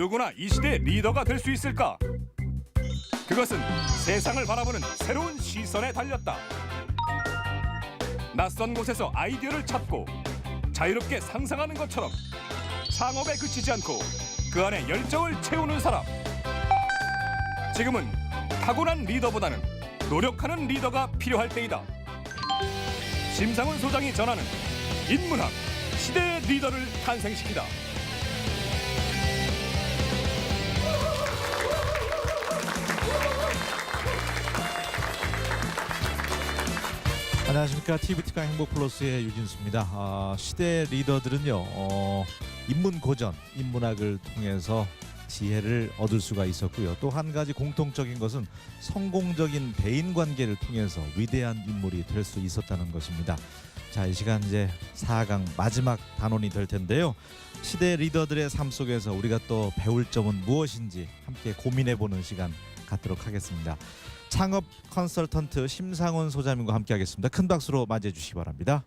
누구나 이 시대의 리더가 될 수 있을까? 그것은 세상을 바라보는 새로운 시선에 달렸다. 낯선 곳에서 아이디어를 찾고 자유롭게 상상하는 것처럼 창업에 그치지 않고 그 안에 열정을 채우는 사람. 지금은 타고난 리더보다는 노력하는 리더가 필요할 때이다. 심상훈 소장이 전하는 인문학, 시대의 리더를 탄생시키다. 안녕하십니까. TV특강 행복플러스의 유진수입니다. 시대 리더들은요, 인문고전, 인문학을 통해서 지혜를 얻을 수가 있었고요. 또 한 가지 공통적인 것은 성공적인 대인관계를 통해서 위대한 인물이 될 수 있었다는 것입니다. 자, 이 시간 이제 4강 마지막 단원이 될 텐데요. 시대 리더들의 삶 속에서 우리가 또 배울 점은 무엇인지 함께 고민해보는 시간 갖도록 하겠습니다. 창업 컨설턴트 심상훈 소장님과 함께하겠습니다. 큰 박수로 맞이해 주시기 바랍니다.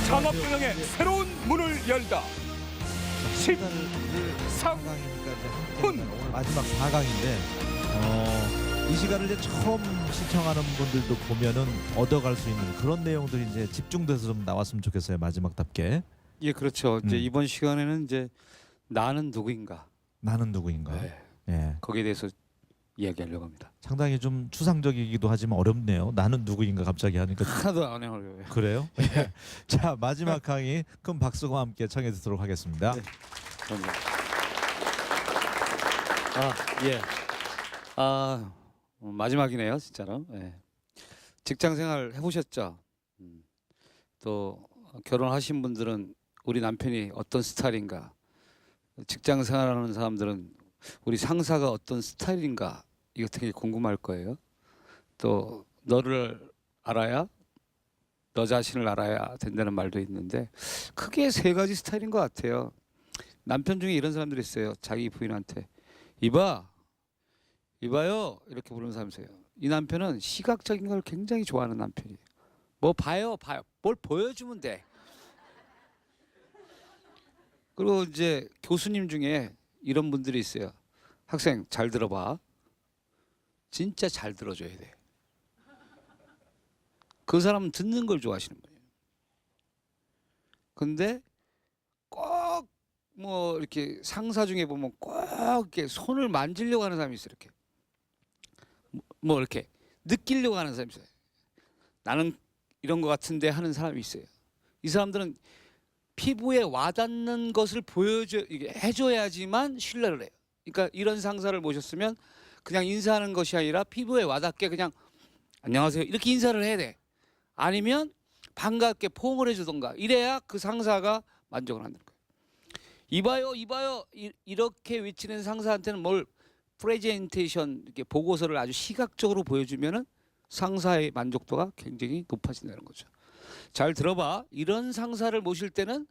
창업 경영의 새로운 문을 열다. 오늘 마지막 4강인데 이 시간을 이제 처음 시청하는 분들도 보면은 얻어갈 수 있는 그런 내용들이 이제 집중돼서 좀 나왔으면 좋겠어요. 마지막답게. 예, 그렇죠. 이제 이번 시간에는 이제 나는 누구인가? 나는 누구인가? 네. 예. 거기에 대해서 이야기하려고 합니다. 상당히 좀 추상적이기도 하지만 어렵네요. 나는 누구인가 갑자기 하니까. 하나도 안 어려워요. 그래요? 예. 자, 마지막 강의 큰 박수와 함께 청해 듣도록 하겠습니다. 네. 예. 마지막이네요, 진짜로. 예. 직장 생활 해보셨죠? 또 결혼하신 분들은 우리 남편이 어떤 스타일인가? 직장 생활하는 사람들은 우리 상사가 어떤 스타일인가? 이거 되게 궁금할 거예요. 또 너를 알아야 너 자신을 알아야 된다는 말도 있는데 크게 세 가지 스타일인 것 같아요. 남편 중에 이런 사람들이 있어요. 자기 부인한테 이봐요 이렇게 부르는 사람이 있어요. 이 남편은 시각적인 걸 굉장히 좋아하는 남편이에요. 뭐 봐요 뭘 보여주면 돼. 그리고 이제 교수님 중에 이런 분들이 있어요. 학생 잘 들어봐. 진짜 잘 들어줘야 돼. 그 사람은 듣는 걸 좋아하시는 분이에요. 근데 꼭 뭐 이렇게 상사 중에 보면 꼭 이렇게 손을 만지려고 하는 사람이 있어요. 이렇게 뭐 이렇게 느끼려고 하는 사람이 있어요. 나는 이런 것 같은데 하는 사람이 있어요. 이 사람들은 피부에 와닿는 것을 해줘야지만 신뢰를 해요. 그러니까 이런 상사를 모셨으면 그냥 인사하는 것이 아니라 피부에 와닿게 그냥 안녕하세요 이렇게 인사를 해야 돼. 아니면 반갑게 포옹을 해주던가 이래야 그 상사가 만족을 한다는 거예요. 이봐요 이렇게 외치는 상사한테는 뭘 프레젠테이션 이렇게 보고서를 아주 시각적으로 보여주면은 상사의 만족도가 굉장히 높아진다는 거죠. 잘 들어봐. 이런 상사를 모실 때는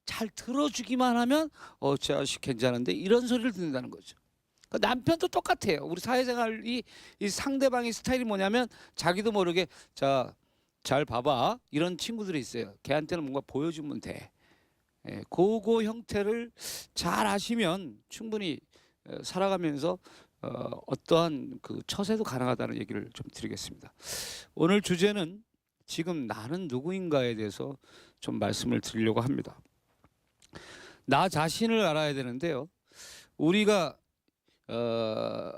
잘 들어주기만 하면 저 아저씨 괜찮은데 이런 소리를 듣는다는 거죠. 그러니까 남편도 똑같아요. 우리 사회생활이 이 상대방의 스타일이 뭐냐면 자기도 모르게 자, 잘 봐봐. 이런 친구들이 있어요. 걔한테는 뭔가 보여주면 돼. 예, 그거 형태를 잘 아시면 충분히 살아가면서 어떠한 그 처세도 가능하다는 얘기를 좀 드리겠습니다. 오늘 주제는 지금 나는 누구인가에 대해서 좀 말씀을 드리려고 합니다. 나 자신을 알아야 되는데요. 우리가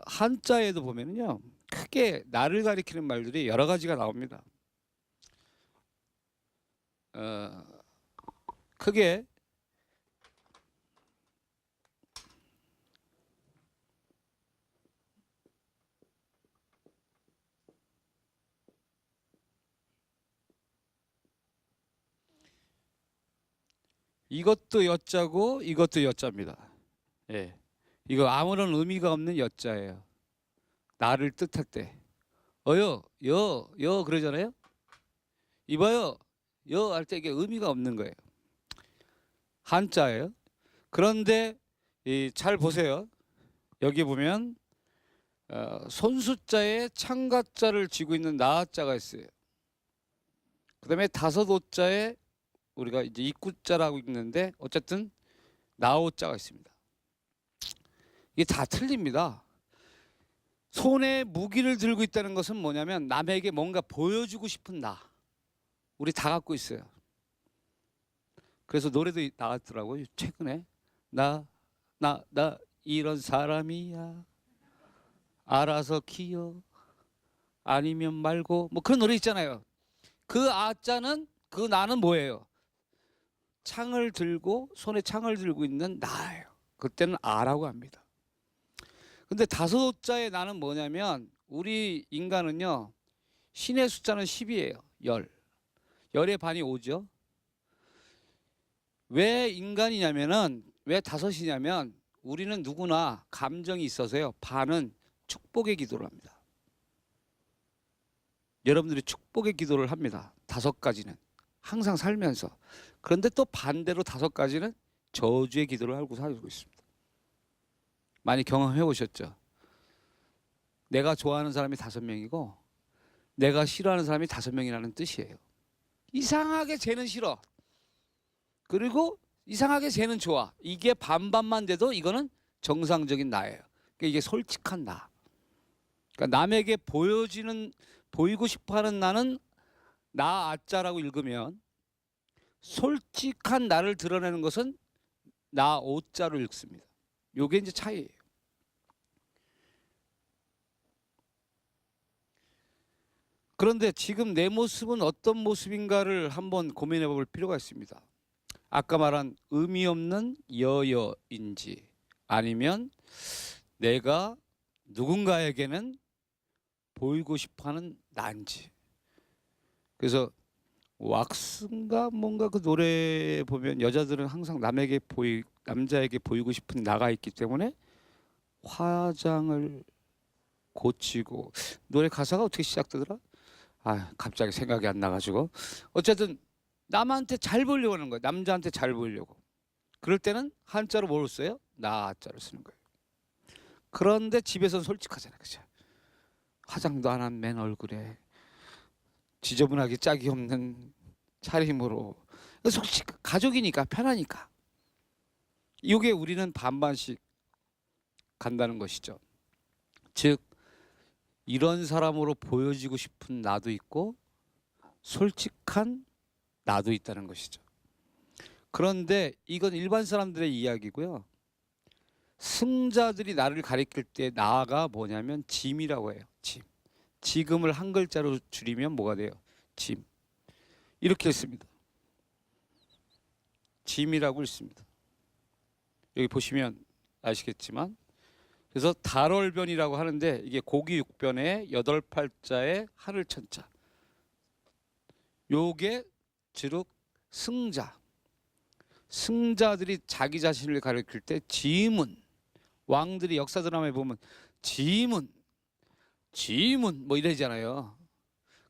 한자에도 보면요, 크게 나를 가리키는 말들이 여러 가지가 나옵니다. 크게 이것도 여자고 이것도 여자입니다. 예, 이거 아무런 의미가 없는 여자예요. 나를 뜻할 때 여 그러잖아요. 이봐요 여 할 때 이게 의미가 없는 거예요. 한자예요. 그런데 잘 보세요. 여기 보면 손수자에 창가자를 쥐고 있는 나자가 있어요. 그 다음에 다섯 오자에 우리가 이제 입구자라고 읽는데 어쨌든 나오자가 있습니다. 이게 다 틀립니다. 손에 무기를 들고 있다는 것은 뭐냐면 남에게 뭔가 보여주고 싶은 나. 우리 다 갖고 있어요. 그래서 노래도 나왔더라고요. 최근에 나 이런 사람이야. 알아서 키워. 아니면 말고 뭐 그런 노래 있잖아요. 그 아자는 그 나는 뭐예요? 창을 들고 손에 창을 들고 있는 나예요. 그때는 아라고 합니다. 근데 다섯 자의 나는 뭐냐면 우리 인간은요. 신의 숫자는 10이에요. 열. 열의 반이 5죠. 왜 인간이냐면은 왜 다섯이냐면 우리는 누구나 감정이 있어서요. 반은 축복의 기도를 합니다. 여러분들이 축복의 기도를 합니다. 5가지는 항상 살면서. 그런데 또 반대로 5가지는 저주의 기도를 하고 살고 있습니다. 많이 경험해 보셨죠? 내가 좋아하는 사람이 5명이고 내가 싫어하는 사람이 5명이라는 뜻이에요. 이상하게 쟤는 싫어. 그리고 이상하게 쟤는 좋아. 이게 반반만 돼도 이거는 정상적인 나예요. 그러니까 이게 솔직한 나. 그러니까 남에게 보이고 싶어하는 나는 나 아자라고 읽으면 솔직한 나를 드러내는 것은 나 오자로 읽습니다. 요게 이제 차이예요. 그런데 지금 내 모습은 어떤 모습인가를 한번 고민해 볼 필요가 있습니다. 아까 말한 의미 없는 여여인지 아니면 내가 누군가에게는 보이고 싶어하는 난지. 그래서 왁스인가 뭔가 그 노래 보면 여자들은 항상 남자에게 보이고 싶은 나가 있기 때문에 화장을 고치고 노래 가사가 어떻게 시작되더라? 아 갑자기 생각이 안 나가지고 어쨌든 남한테 잘 보이려고 하는 거예요. 남자한테 잘 보이려고. 그럴 때는 한자로 뭘 써요? 나자를 쓰는 거예요. 그런데 집에서는 솔직하잖아요. 그죠? 화장도 안 한 맨 얼굴에 지저분하게 짝이 없는 차림으로 솔직히 가족이니까 편하니까 이게 우리는 반반씩 간다는 것이죠. 즉 이런 사람으로 보여지고 싶은 나도 있고 솔직한 나도 있다는 것이죠. 그런데 이건 일반 사람들의 이야기고요. 승자들이 나를 가리킬 때 나가 뭐냐면 짐이라고 해요. 짐. 지금을 한 글자로 줄이면 뭐가 돼요? 짐. 이렇게 읽습니다. 짐이라고 읽습니다. 여기 보시면 아시겠지만 그래서 달월변이라고 하는데 이게 고기 6변에 8팔자에 하늘 천자. 요게 즉 승자. 승자들이 자기 자신을 가리킬 때 지문. 왕들이 역사 드라마에 보면 지문 뭐 이러잖아요.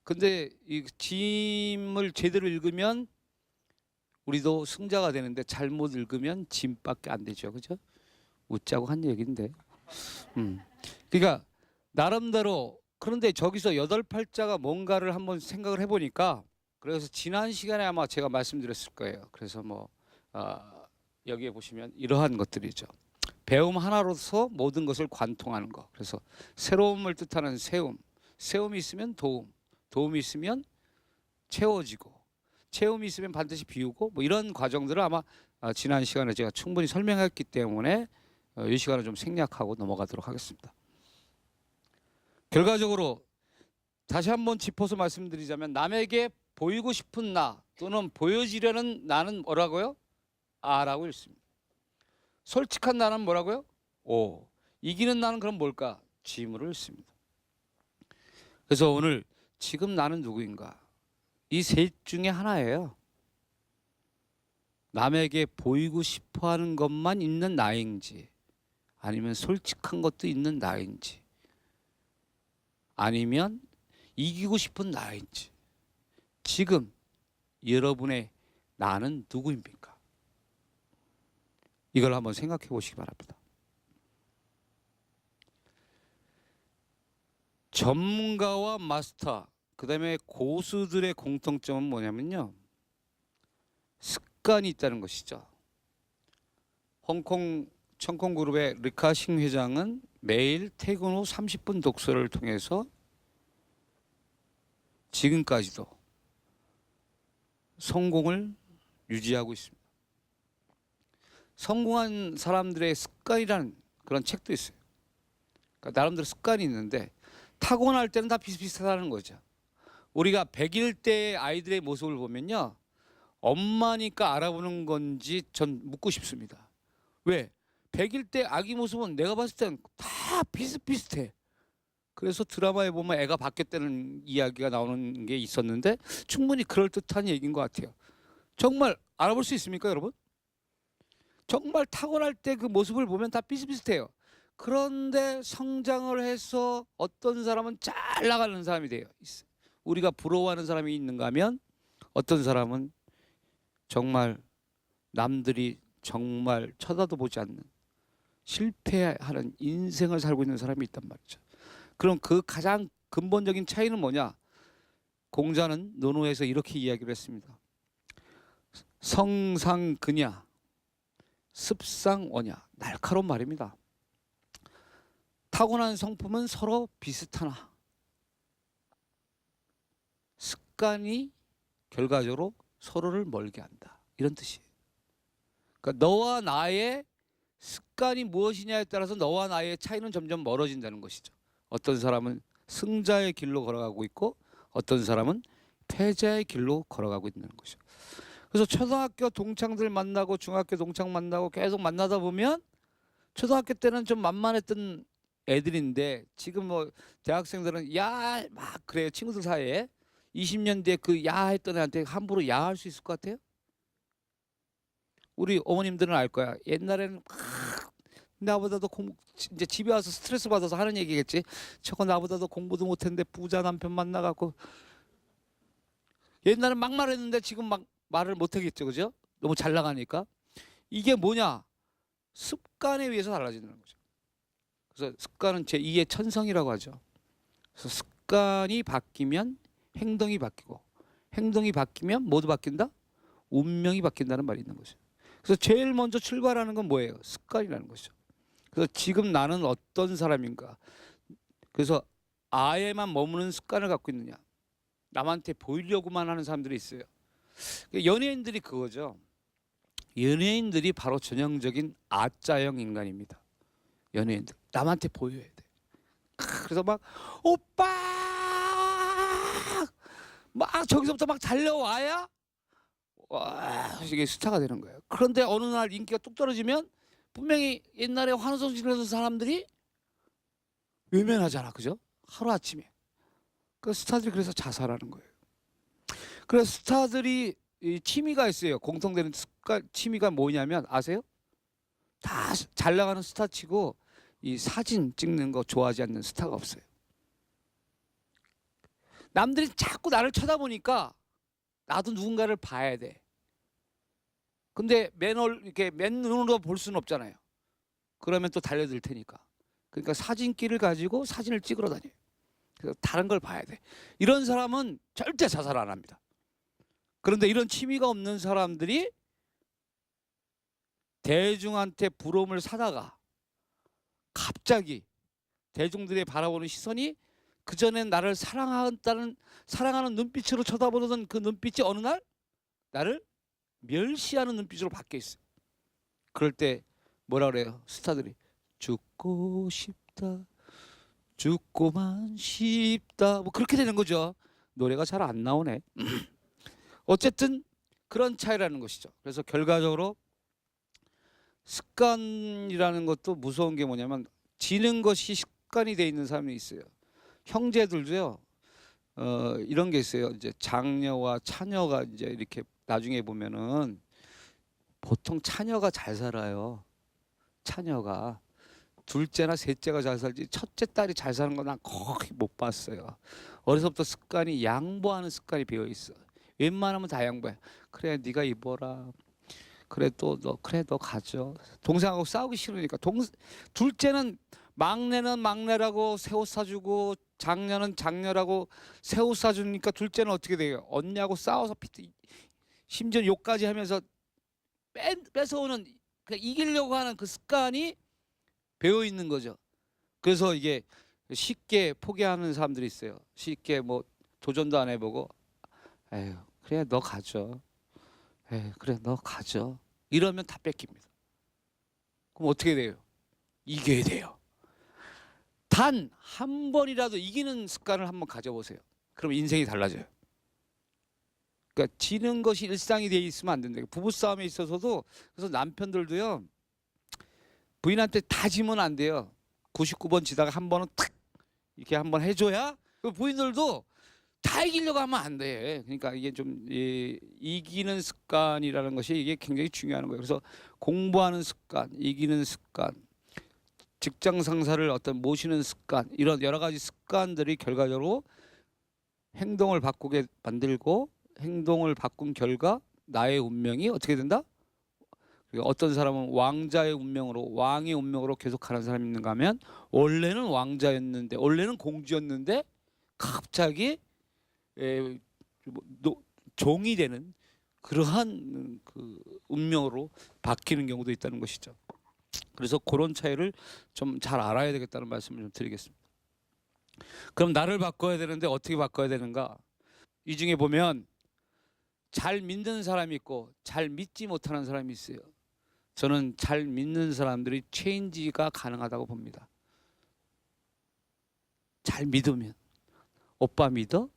근데 이 짐을 제대로 읽으면 우리도 승자가 되는데 잘못 읽으면 짐밖에 안 되죠. 그죠? 웃자고 한 얘기인데. 그러니까 나름대로 그런데 저기서 8팔자가 뭔가를 한번 생각을 해보니까 그래서 지난 시간에 아마 제가 말씀드렸을 거예요. 그래서 뭐 여기에 보시면 이러한 것들이죠. 배움 하나로서 모든 것을 관통하는 것. 그래서 새로움을 뜻하는 세움. 세움이 있으면 도움. 도움이 있으면 채워지고. 채움이 있으면 반드시 비우고. 뭐 이런 과정들을 아마 지난 시간에 제가 충분히 설명했기 때문에 이 시간을 좀 생략하고 넘어가도록 하겠습니다. 결과적으로 다시 한번 짚어서 말씀드리자면 남에게 보이고 싶은 나 또는 보여지려는 나는 뭐라고요? 아라고 읽습니다. 솔직한 나는 뭐라고요? 오. 이기는 나는 그럼 뭘까? 짐으로 읽습니다. 그래서 오늘 지금 나는 누구인가? 이 셋 중에 하나예요. 남에게 보이고 싶어하는 것만 있는 나인지 아니면 솔직한 것도 있는 나인지 아니면 이기고 싶은 나인지 지금 여러분의 나는 누구입니까? 이걸 한번 생각해 보시기 바랍니다. 전문가와 마스터, 그 다음에 고수들의 공통점은 뭐냐면요. 습관이 있다는 것이죠. 홍콩 청콩그룹의 르카싱 회장은 매일 퇴근 후 30분 독서를 통해서 지금까지도 성공을 유지하고 있습니다. 성공한 사람들의 습관이라는 그런 책도 있어요. 그러니까 나름대로 습관이 있는데 타고날 때는 다 비슷비슷하다는 거죠. 우리가 100일 때 아이들의 모습을 보면요, 엄마니까 알아보는 건지 전 묻고 싶습니다. 왜? 100일 때 아기 모습은 내가 봤을 땐 다 비슷비슷해. 그래서 드라마에 보면 애가 바뀌었다는 이야기가 나오는 게 있었는데 충분히 그럴듯한 얘기인 것 같아요. 정말 알아볼 수 있습니까, 여러분? 정말 타고날 때 그 모습을 보면 다 비슷비슷해요. 그런데 성장을 해서 어떤 사람은 잘 나가는 사람이 돼요. 우리가 부러워하는 사람이 있는가 하면 어떤 사람은 정말 남들이 정말 쳐다도 보지 않는 실패하는 인생을 살고 있는 사람이 있단 말이죠. 그럼 그 가장 근본적인 차이는 뭐냐? 공자는 논어에서 이렇게 이야기를 했습니다. 성상근야, 습상원야. 날카로운 말입니다. 타고난 성품은 서로 비슷하나 습관이 결과적으로 서로를 멀게 한다. 이런 뜻이에요. 그러니까 너와 나의 습관이 무엇이냐에 따라서 너와 나의 차이는 점점 멀어진다는 것이죠. 어떤 사람은 승자의 길로 걸어가고 있고 어떤 사람은 패자의 길로 걸어가고 있는 것이죠. 그래서 초등학교 동창들 만나고 중학교 동창 만나고 계속 만나다 보면 초등학교 때는 좀 만만했던 애들인데 지금 뭐 대학생들은 야 막 그래요. 친구들 사이에 20년 뒤에 그 야 했던 애한테 함부로 야 할 수 있을 것 같아요? 우리 어머님들은 알 거야. 옛날에는 막 나보다도 이제 집에 와서 스트레스 받아서 하는 얘기겠지. 저거 나보다도 공부도 못했는데 부자 남편 만나갖고 옛날엔 막 말했는데 지금 막 말을 못하겠죠, 그죠? 너무 잘 나가니까. 이게 뭐냐? 습관에 의해서 달라지는 거죠. 그래서 습관은 제2의 천성이라고 하죠. 그래서 습관이 바뀌면 행동이 바뀌고 행동이 바뀌면 뭐도 바뀐다? 운명이 바뀐다는 말이 있는 거죠. 그래서 제일 먼저 출발하는 건 뭐예요? 습관이라는 것이죠. 그래서 지금 나는 어떤 사람인가? 그래서 아에만 머무는 습관을 갖고 있느냐? 남한테 보이려고만 하는 사람들이 있어요. 연예인들이 그거죠. 연예인들이 바로 전형적인 아자형 인간입니다. 연예인들 남한테 보여야 돼. 그래서 막 오빠 막 저기서부터 막 달려와야 와 이게 스타가 되는 거예요. 그런데 어느 날 인기가 뚝 떨어지면 분명히 옛날에 환호성 지르던 사람들이 외면하잖아, 그죠? 하루 아침에. 그 스타들이 그래서 자살하는 거예요. 그래서 스타들이 이 취미가 있어요. 공통되는 취미가 뭐냐면 아세요? 다 잘 나가는 스타치고 이 사진 찍는 거 좋아하지 않는 스타가 없어요. 남들이 자꾸 나를 쳐다보니까 나도 누군가를 봐야 돼. 근데 이렇게 맨눈으로 볼 수는 없잖아요. 그러면 또 달려들 테니까. 그러니까 사진기를 가지고 사진을 찍으러 다녀요. 그래서 다른 걸 봐야 돼. 이런 사람은 절대 자살 안 합니다. 그런데 이런 취미가 없는 사람들이 대중한테 부러움을 사다가 갑자기 대중들의 바라보는 시선이 그전엔 나를 사랑하는 눈빛으로 쳐다보던 그 눈빛이 어느 날 나를 멸시하는 눈빛으로 바뀌어 있어요. 그럴 때 뭐라 그래요? 스타들이 죽고 싶다, 죽고만 싶다, 뭐 그렇게 되는 거죠. 노래가 잘 안 나오네. 어쨌든 그런 차이라는 것이죠. 그래서 결과적으로 습관이라는 것도 무서운 게 뭐냐면 지는 것이 습관이 돼 있는 사람이 있어요. 형제들도요. 이런 게 있어요. 이제 장녀와 차녀가 이제 이렇게 나중에 보면은 보통 차녀가 잘 살아요. 차녀가 둘째나 셋째가 잘 살지 첫째 딸이 잘 사는 건 난 거의 못 봤어요. 어려서부터 습관이 양보하는 습관이 배어 있어. 웬만하면 다 양보해. 그래 네가 입어라. 그래 또 너 그래 너 가져. 동생하고 싸우기 싫으니까. 둘째는 막내는 막내라고 새 옷 사주고 장녀는 장녀라고 새 옷 사주니까 둘째는 어떻게 돼요? 언니하고 싸워서 심지어 욕까지 하면서 뺏어오는 그냥 이기려고 하는 그 습관이 배어 있는 거죠. 그래서 이게 쉽게 포기하는 사람들이 있어요. 쉽게 뭐 도전도 안 해보고 에휴 그래 너 가져. 에휴 그래 너 가져. 이러면 다 뺏깁니다. 그럼 어떻게 돼요? 이겨야 돼요. 단 한 번이라도 이기는 습관을 한번 가져보세요. 그럼 인생이 달라져요. 그러니까 지는 것이 일상이 돼 있으면 안 된다. 부부 싸움에 있어서도 그래서 남편들도요. 부인한테 다 지면 안 돼요. 99번 지다가 한 번은 탁 이렇게 한번 해줘야 그 부인들도 다 이기려고 하면 안 돼. 그러니까 이게 좀 이기는 습관이라는 것이 이게 굉장히 중요한 거예요. 그래서 공부하는 습관, 이기는 습관, 직장 상사를 어떤 모시는 습관 이런 여러 가지 습관들이 결과적으로 행동을 바꾸게 만들고 행동을 바꾼 결과 나의 운명이 어떻게 된다? 어떤 사람은 왕자의 운명으로 왕의 운명으로 계속하는 사람이 있는가 하면 원래는 왕자였는데 원래는 공주였는데 갑자기 종이 되는 그러한 그 운명으로 바뀌는 경우도 있다는 것이죠. 그래서 그런 차이를 좀 잘 알아야 되겠다는 말씀을 좀 드리겠습니다. 그럼 나를 바꿔야 되는데 어떻게 바꿔야 되는가? 이 중에 보면 잘 믿는 사람이 있고 잘 믿지 못하는 사람이 있어요. 저는 잘 믿는 사람들이 체인지가 가능하다고 봅니다. 잘 믿으면 오빠 믿어?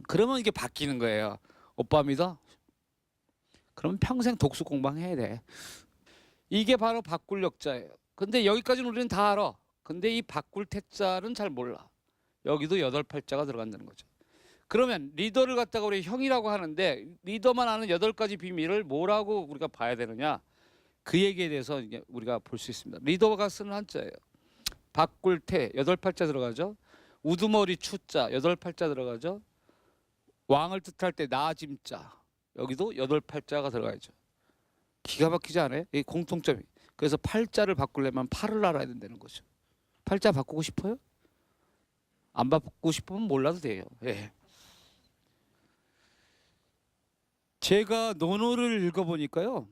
그러면 이게 바뀌는 거예요. 오빠 믿어? 그럼 평생 독수 공방해야 돼. 이게 바로 바꿀 역자예요. 근데 여기까지는 우리는 다 알아. 근데 이 바꿀 태자는 잘 몰라. 여기도 8팔자가 들어간다는 거죠. 그러면 리더를 갖다가 우리 형이라고 하는데 리더만 아는 8가지 비밀을 뭐라고 우리가 봐야 되느냐? 그 얘기에 대해서 이제 우리가 볼 수 있습니다. 리더가 쓰는 한자예요. 바꿀 태 8팔자 들어가죠. 우두머리 추자 8팔자 들어가죠. 왕을 뜻할 때 나짐자 여기도 8팔자가 들어가죠. 기가 막히지 않아요? 이 공통점이. 그래서 팔자를 바꾸려면 팔을 알아야 된다는 거죠. 팔자 바꾸고 싶어요? 안 바꾸고 싶으면 몰라도 돼요. 예. 제가 논어를 읽어보니까요.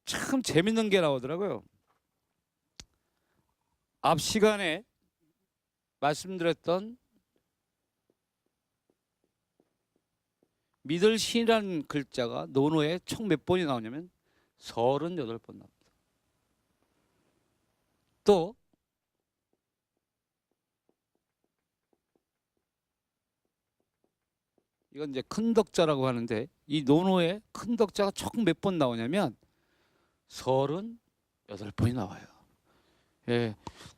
참 재밌는 게 나오더라고요. 앞 시간에 말씀드렸던 믿을 신이라는 글자가 논어에 총 몇 번이 나오냐면 38번 나옵니다. 또 이건 이제 큰 덕자라고 하는데 이 논어에 큰 덕자가 총 몇 번 나오냐면 38번이 나와요. 예.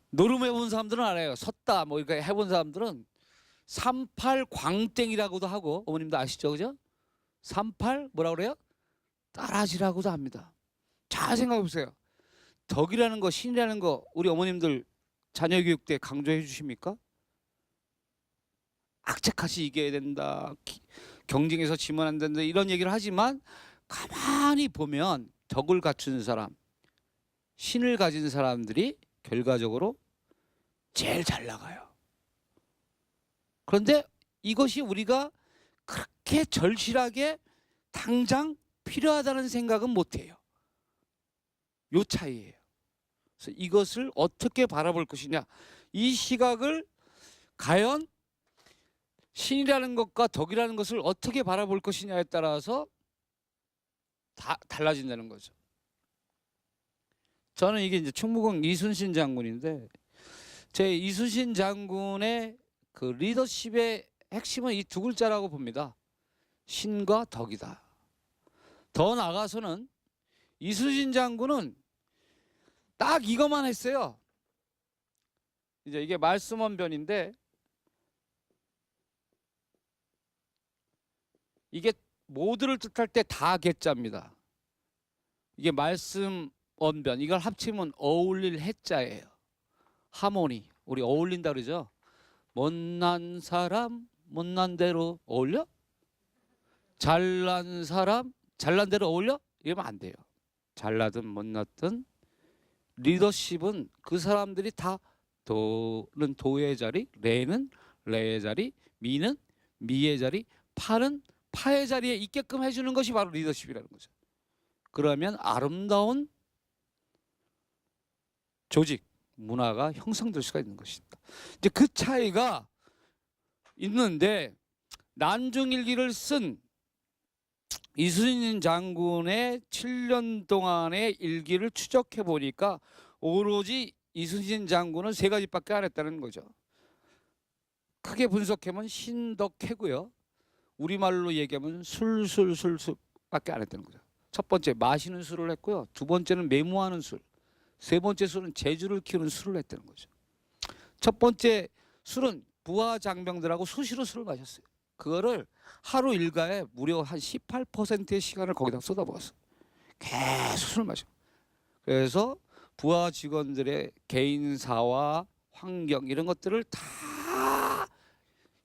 노름 해본 사람들은 알아요. 섰다 뭐 이렇게 해본 사람들은 38 광땡이라고도 하고 어머님도 아시죠, 그죠? 38 뭐라 그래요? 따라지라고도 합니다. 잘 생각해 보세요. 덕이라는 거, 신이라는 거 우리 어머님들 자녀 교육 때 강조해 주십니까? 악착같이 이겨야 된다. 경쟁에서 지면 안 된다. 이런 얘기를 하지만 가만히 보면 덕을 갖춘 사람, 신을 가진 사람들이 결과적으로 제일 잘 나가요. 그런데 이것이 우리가 그렇게 절실하게 당장 필요하다는 생각은 못해요. 요 차이예요. 그래서 이것을 어떻게 바라볼 것이냐. 이 시각을 과연 신이라는 것과 덕이라는 것을 어떻게 바라볼 것이냐에 따라서 다 달라진다는 거죠. 저는 이게 이제 충무공 이순신 장군인데 제 이순신 장군의 그 리더십의 핵심은 이 두 글자라고 봅니다. 신과 덕이다. 더 나아가서는 이순신 장군은 딱 이것만 했어요. 이제 이게 말씀원변인데 이게 모두를 뜻할 때 다 개자입니다. 이게 말씀원변 이걸 합치면 어울릴 해자예요. 하모니 우리 어울린다 그러죠. 못난 사람 못난 대로 어울려? 잘난 사람 잘난 대로 어울려? 이러면 안 돼요. 잘나든 못났든 리더십은 그 사람들이 다 도는 도의 자리, 레는 레의 자리, 미는 미의 자리, 파는 파의 자리에 있게끔 해주는 것이 바로 리더십이라는 거죠. 그러면 아름다운 조직, 문화가 형성될 수가 있는 것입니다. 이제 그 차이가 있는데 난중일기를 쓴 이순신 장군의 7년 동안의 일기를 추적해 보니까 오로지 이순신 장군은 세 가지밖에 안 했다는 거죠. 크게 분석하면 신덕해고요. 우리말로 얘기하면 술밖에 안 했다는 거죠. 첫 번째 마시는 술을 했고요. 두 번째는 매무하는 술. 세 번째 술은 제주를 키우는 술을 했다는 거죠. 첫 번째 술은 부하 장병들하고 수시로 술을 마셨어요. 그거를 하루 일과에 무려 한 18%의 시간을 거기다 쏟아부었어. 계속 술을 마셔. 그래서 부하 직원들의 개인사와 환경 이런 것들을 다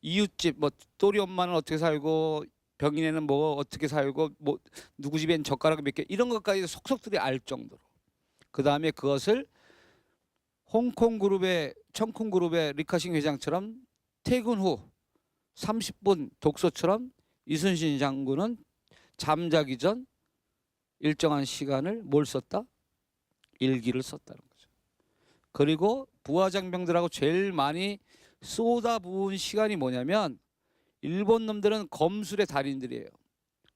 이웃집 뭐 또리 엄마는 어떻게 살고 병인에는 뭐 어떻게 살고 뭐 누구 집엔 젓가락 몇 개 이런 것까지 속속들이 알 정도로. 그 다음에 그것을 홍콩그룹의 청콩그룹의 리카싱 회장처럼 퇴근 후 30분 독서처럼 이순신 장군은 잠자기 전 일정한 시간을 뭘 썼다? 일기를 썼다는 거죠. 그리고 부하장병들하고 제일 많이 쏟아부은 시간이 뭐냐면 일본 놈들은 검술의 달인들이에요.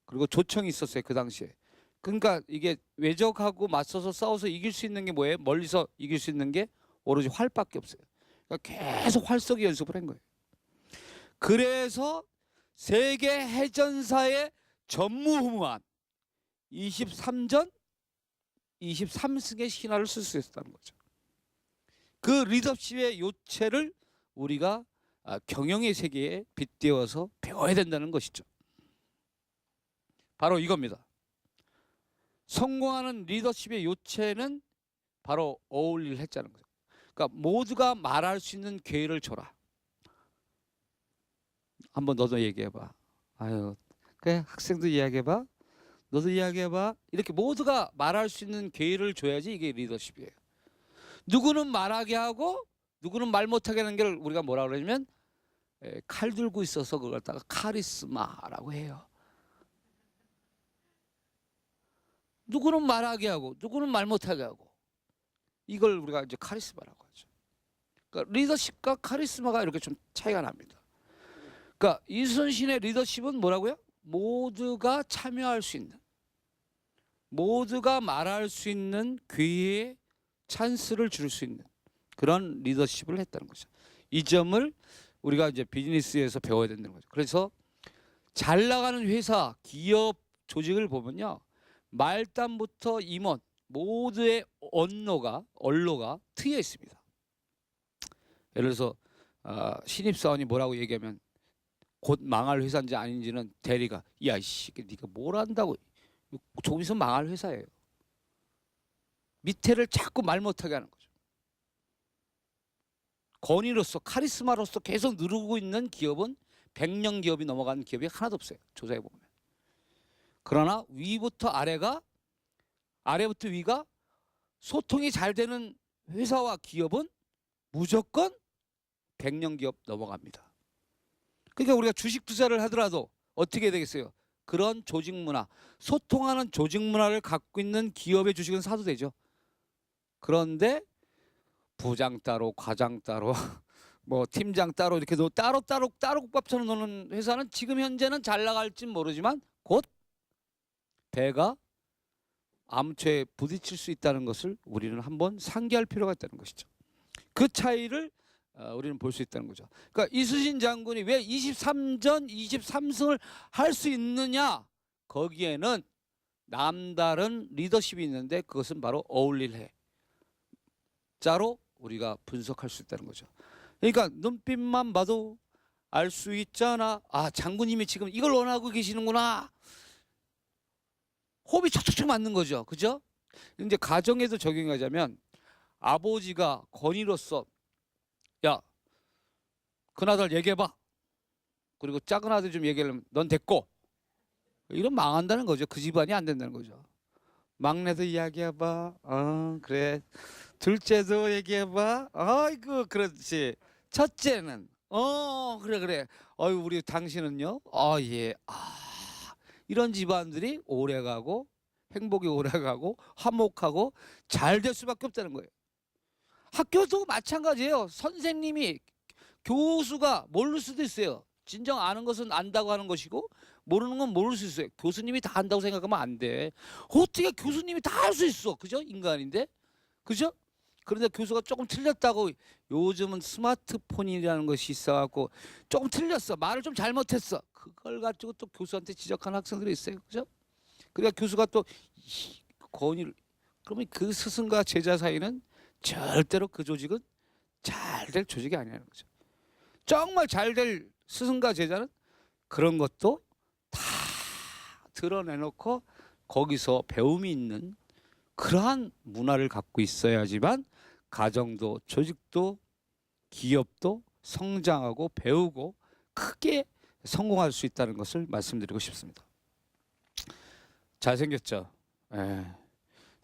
그리고 조청이 있었어요. 그 당시에. 그러니까 이게 외적하고 맞서서 싸워서 이길 수 있는 게 뭐예요? 멀리서 이길 수 있는 게 오로지 활밖에 없어요. 그러니까 계속 활쏘기 연습을 한 거예요. 그래서 세계 해전사의 전무후무한 23전 23승의 신화를 쓸 수 있었다는 거죠. 그 리더십의 요체를 우리가 경영의 세계에 빗대어서 배워야 된다는 것이죠. 바로 이겁니다. 성공하는 리더십의 요체는 바로 어울리를 했자는 거죠. 그러니까 모두가 말할 수 있는 기회를 줘라. 한번 너도 얘기해봐. 아유, 그래 학생도 이야기해봐. 너도 이야기해봐. 이렇게 모두가 말할 수 있는 기회를 줘야지 이게 리더십이에요. 누구는 말하게 하고 누구는 말 못하게 하는 걸 우리가 뭐라 그러냐면 칼 들고 있어서 그걸 갖다가 카리스마라고 해요. 누구는 말하게 하고 누구는 말 못하게 하고 이걸 우리가 이제 카리스마라고 하죠. 그러니까 리더십과 카리스마가 이렇게 좀 차이가 납니다. 그러니까 이순신의 리더십은 뭐라고요? 모두가 참여할 수 있는, 모두가 말할 수 있는 기회에 찬스를 줄 수 있는 그런 리더십을 했다는 거죠. 이 점을 우리가 이제 비즈니스에서 배워야 된다는 거죠. 그래서 잘 나가는 회사, 기업 조직을 보면요, 말단부터 임원 모두의 언어가 트여 있습니다. 예를 들어서 신입사원이 뭐라고 얘기하면 곧 망할 회사인지 아닌지는 대리가 야 이씨 네가 뭘 안다고, 조금 있으면 망할 회사예요. 밑에를 자꾸 말 못하게 하는 거죠. 권위로서 카리스마로서 계속 누르고 있는 기업은 100년 기업이 넘어간 기업이 하나도 없어요. 조사해 보면. 그러나 위부터 아래부터 위가 소통이 잘 되는 회사와 기업은 무조건 100년 기업 넘어갑니다. 그러니까 우리가 주식 투자를 하더라도 어떻게 되겠어요? 그런 조직 문화, 소통하는 조직 문화를 갖고 있는 기업의 주식은 사도 되죠. 그런데 부장 따로, 과장 따로, 뭐 팀장 따로 이렇게 따로 국밥처럼 노는 회사는 지금 현재는 잘 나갈지 모르지만 곧 배가 암초에 부딪힐 수 있다는 것을 우리는 한번 상기할 필요가 있다는 것이죠. 그 차이를 우리는 볼 수 있다는 거죠. 그러니까 이순신 장군이 왜 23전 23승을 할 수 있느냐? 거기에는 남다른 리더십이 있는데 그것은 바로 어울릴 해 자로 우리가 분석할 수 있다는 거죠. 그러니까 눈빛만 봐도 알 수 있잖아. 아, 장군님이 지금 이걸 원하고 계시는구나. 호흡이 척척척 맞는 거죠. 그죠? 이제 가정에도 적용하자면 아버지가 건의로서 야, 큰아들 얘기해봐. 그리고 작은 아들 좀 얘기하려면 넌 됐고. 이런 망한다는 거죠. 그 집안이 안 된다는 거죠. 막내도 이야기해봐. 그래. 둘째도 얘기해봐. 아이고 그렇지. 첫째는 그래. 어유 우리 당신은요? 예. 이런 집안들이 오래가고 행복이 오래가고 화목하고 잘 될 수밖에 없다는 거예요. 학교도 마찬가지예요. 선생님이 교수가 모를 수도 있어요. 진정 아는 것은 안다고 하는 것이고 모르는 건 모를 수 있어요. 교수님이 다 안다고 생각하면 안 돼. 어떻게 교수님이 다 할 수 있어? 그죠? 인간인데. 그죠? 그런데 교수가 조금 틀렸다고 요즘은 스마트폰이라는 것이 있어갖고 조금 틀렸어. 말을 좀 잘못했어. 그걸 가지고 또 교수한테 지적하는 학생들이 있어요. 그죠? 그러니까 교수가 또 권위를 그러면 그 스승과 제자 사이는 절대로 그 조직은 잘 될 조직이 아니라는 거죠. 정말 잘 될 스승과 제자는 그런 것도 다 드러내놓고 거기서 배움이 있는 그러한 문화를 갖고 있어야지만 가정도 조직도 기업도 성장하고 배우고 크게 성공할 수 있다는 것을 말씀드리고 싶습니다. 잘생겼죠? 예.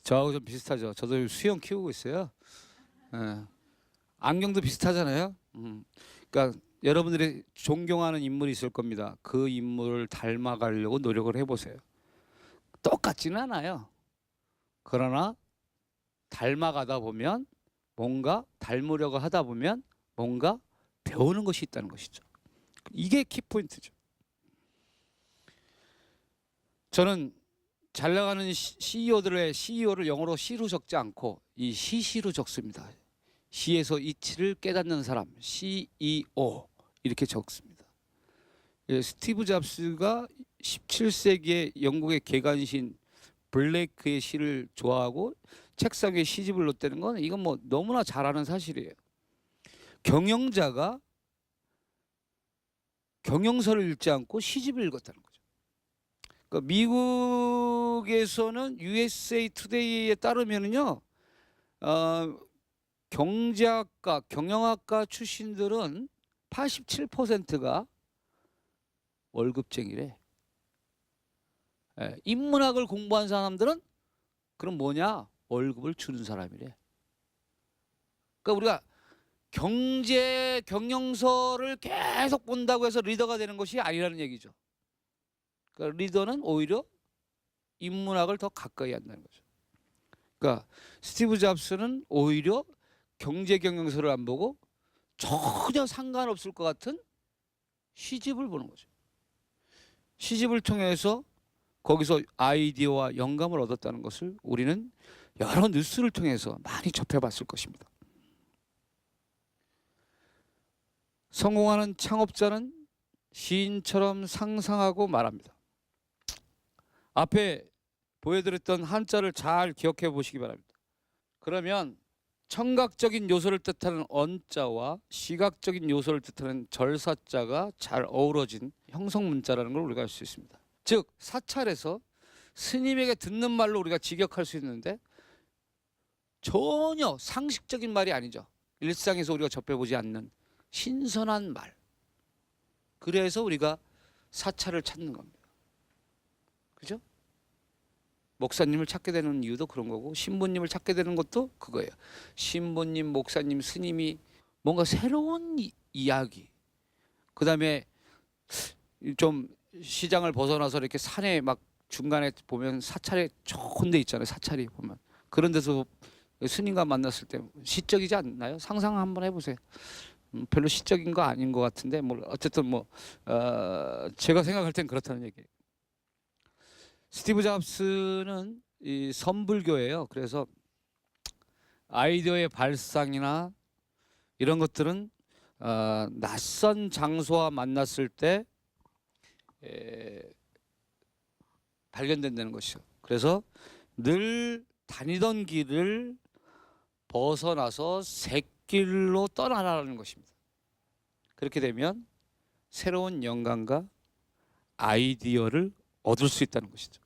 저하고 좀 비슷하죠. 저도 수영 키우고 있어요. 예. 안경도 비슷하잖아요. 그러니까 여러분들이 존경하는 인물이 있을 겁니다. 그 인물을 닮아가려고 노력을 해보세요. 똑같지는 않아요. 그러나 닮아가다 보면 뭔가 닮으려고 하다 보면 뭔가 배우는 것이 있다는 것이죠. 이게 키포인트죠. 저는 잘 나가는 CEO들의 CEO를 영어로 C로 적지 않고 이 CC로 적습니다. C에서 이치를 깨닫는 사람, CEO 이렇게 적습니다. 스티브 잡스가 17세기의 영국의 개간신 블레이크의 시를 좋아하고 책상 위에 시집을 놓다는 건 이건 뭐 너무나 잘 아는 사실이에요. 경영자가 경영서를 읽지 않고 시집을 읽었다는 거죠. 그러니까 미국에서는 USA 투데이에 따르면은요, 경제학과, 경영학과 출신들은 87%가 월급쟁이래. 인문학을 공부한 사람들은 그럼 뭐냐? 월급을 주는 사람이래. 그러니까 우리가 경제 경영서를 계속 본다고 해서 리더가 되는 것이 아니라는 얘기죠. 그러니까 리더는 오히려 인문학을 더 가까이 한다는 거죠. 그러니까 스티브 잡스는 오히려 경제 경영서를 안 보고 전혀 상관없을 것 같은 시집을 보는 거죠. 시집을 통해서 거기서 아이디어와 영감을 얻었다는 것을 우리는 여러 뉴스를 통해서 많이 접해봤을 것입니다. 성공하는 창업자는 시인처럼 상상하고 말합니다. 앞에 보여드렸던 한자를 잘 기억해 보시기 바랍니다. 그러면 청각적인 요소를 뜻하는 언자와 시각적인 요소를 뜻하는 절사자가 잘 어우러진 형성문자라는 걸 우리가 알 수 있습니다. 즉 사찰에서 스님에게 듣는 말로 우리가 직역할 수 있는데 전혀 상식적인 말이 아니죠. 일상에서 우리가 접해보지 않는 신선한 말. 그래서 우리가 사찰을 찾는 겁니다. 그죠? 목사님을 찾게 되는 이유도 그런 거고 신부님을 찾게 되는 것도 그거예요. 신부님, 목사님, 스님이 뭔가 새로운 이야기. 그다음에 좀 시장을 벗어나서 이렇게 산에 막 중간에 보면 사찰에 좋은 데 있잖아요. 사찰이 보면 그런 데서 스님과 만났을 때 시적이지 않나요? 상상 한번 해보세요. 별로 시적인 거 아닌 것 같은데 뭐 어쨌든 뭐 제가 생각할 땐 그렇다는 얘기예요. 스티브 잡스는 이 선불교예요. 그래서 아이디어의 발상이나 이런 것들은 낯선 장소와 만났을 때 발견된다는 것이죠. 그래서 늘 다니던 길을 벗어나서 새 길로 떠나라는 것입니다. 그렇게 되면 새로운 영감과 아이디어를 얻을 수 있다는 것이죠.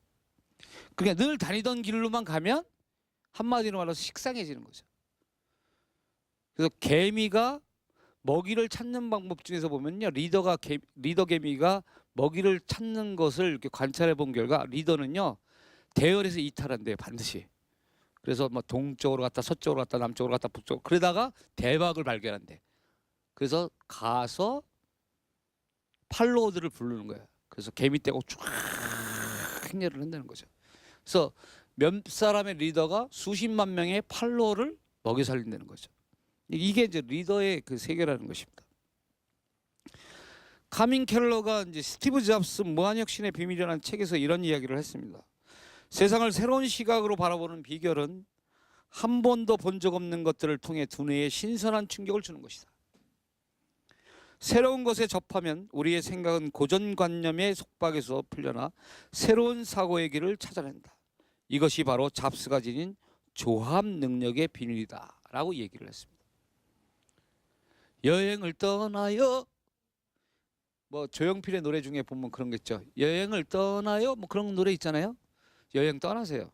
그러니까 늘 다니던 길로만 가면 한마디로 말해서 식상해지는 거죠. 그래서 개미가 먹이를 찾는 방법 중에서 보면요, 리더 개미가 먹이를 찾는 것을 이렇게 관찰해 본 결과 리더는요 대열에서 이탈한대요, 반드시. 그래서 뭐 동쪽으로 갔다 서쪽으로 갔다 남쪽으로 갔다 북쪽으로 그러다가 대박을 발견한대. 그래서 가서 팔로워들을 부르는 거예요. 그래서 개미 떼고 쫙 행렬을 한다는 거죠. 그래서 몇 사람의 리더가 수십만 명의 팔로워를 먹여 살린다는 거죠. 이게 이제 리더의 그 세계라는 것입니다. 카민 켈러가 이제 스티브 잡스 무한혁신의 비밀이라는 책에서 이런 이야기를 했습니다. 세상을 새로운 시각으로 바라보는 비결은 한 번도 본 적 없는 것들을 통해 두뇌에 신선한 충격을 주는 것이다. 새로운 것에 접하면 우리의 생각은 고정관념의 속박에서 풀려나 새로운 사고의 길을 찾아낸다. 이것이 바로 잡스가 지닌 조합 능력의 비밀이다 라고 얘기를 했습니다. 여행을 떠나요. 뭐 조용필의 노래 중에 보면 그런 거 있죠. 여행을 떠나요. 뭐 그런 노래 있잖아요. 여행 떠나세요.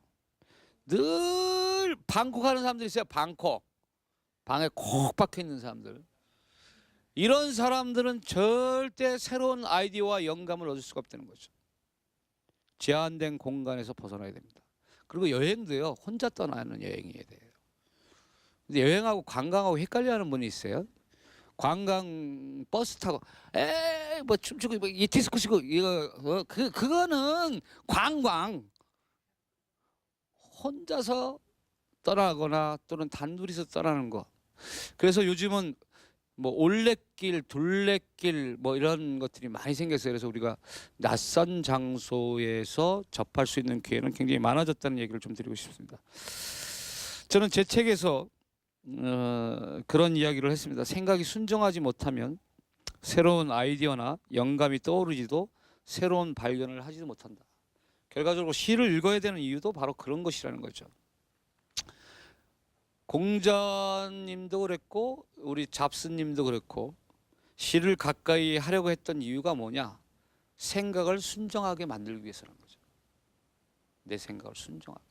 늘 방콕 하는 사람들 있어요. 방콕. 방에 콕 박혀 있는 사람들. 이런 사람들은 절대 새로운 아이디어와 영감을 얻을 수가 없다는 거죠. 제한된 공간에서 벗어나야 됩니다. 그리고 여행도요. 혼자 떠나는 여행이어야 돼요. 근데 여행하고 관광하고 헷갈려하는 분이 있어요. 관광 버스 타고 뭐 춤추고 뭐 이 디스코 치고 이거 그거는 관광. 혼자서 떠나거나 또는 단둘이서 떠나는 거. 그래서 요즘은 뭐 올레길, 둘레길 뭐 이런 것들이 많이 생겼어요. 그래서 우리가 낯선 장소에서 접할 수 있는 기회는 굉장히 많아졌다는 얘기를 좀 드리고 싶습니다. 저는 제 책에서 그런 이야기를 했습니다. 생각이 순정하지 못하면 새로운 아이디어나 영감이 떠오르지도 새로운 발견을 하지도 못한다. 결과적으로 시를 읽어야 되는 이유도 바로 그런 것이라는 거죠. 공자님도 그랬고 우리 잡스님도 그랬고 시를 가까이 하려고 했던 이유가 뭐냐? 생각을 순정하게 만들기 위해서라는 거죠. 내 생각을 순정하게.